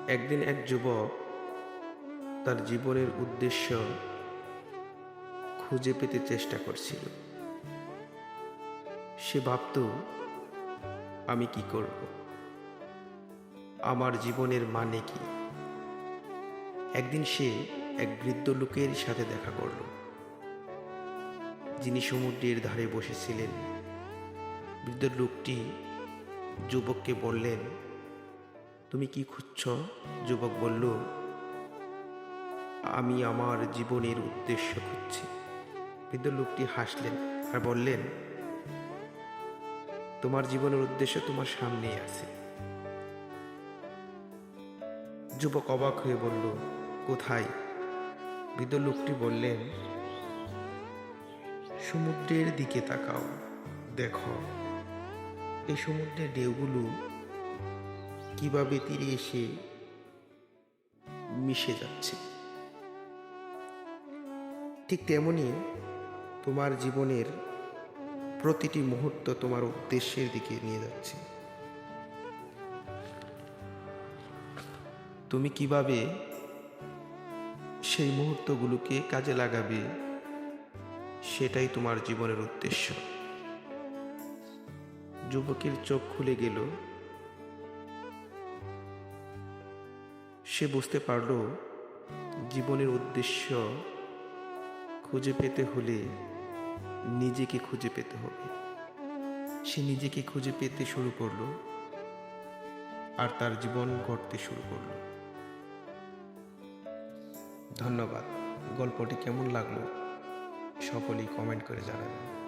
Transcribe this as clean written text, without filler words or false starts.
একদিন এক যুবক তার জীবনের উদ্দেশ্য খুঁজে পেতে চেষ্টা করছিল। সে ভাবত, আমি কি করব, আমার জীবনের মানে কি। একদিন সে এক বৃদ্ধ লোকের সাথে দেখা করল, যিনি সমুদ্রের ধারে বসেছিলেন। বৃদ্ধ লোকটি যুবককে বললেন, তুমি কি খুঁজছ? যুবক বলল, আমি আমার জীবনের উদ্দেশ্য খুঁজছি। বৃদ্ধ লোকটি হাসলেন আর বললেন, তোমার জীবনের উদ্দেশ্য তোমার সামনেই আছে। যুবক অবাক হয়ে বলল, কোথায়? বৃদ্ধ লোকটি বললেন, সমুদ্রের দিকে তাকাও, দেখো এই সমুদ্রের ঢেউগুলো কিভাবে তীরে এসে মিশে যাচ্ছে। ঠিক তেমনি তোমার জীবনের প্রতিটি মুহূর্ত তোমার উদ্দেশ্যের দিকে নিয়ে যাচ্ছে। তুমি কিভাবে সেই মুহূর্তগুলোকে কাজে লাগাবে, সেটাই তোমার জীবনের উদ্দেশ্য। যুবকের চোখ খুলে গেল। সে বুঝতে পারল, জীবনের উদ্দেশ্য খুঁজে পেতে হলে নিজেকে খুঁজে পেতে হবে। সে নিজেকে খুঁজে পেতে শুরু করলো আর তার জীবন গড়তে শুরু করলো। ধন্যবাদ। গল্পটি কেমন লাগলো সকলেই কমেন্ট করে জানাবেন।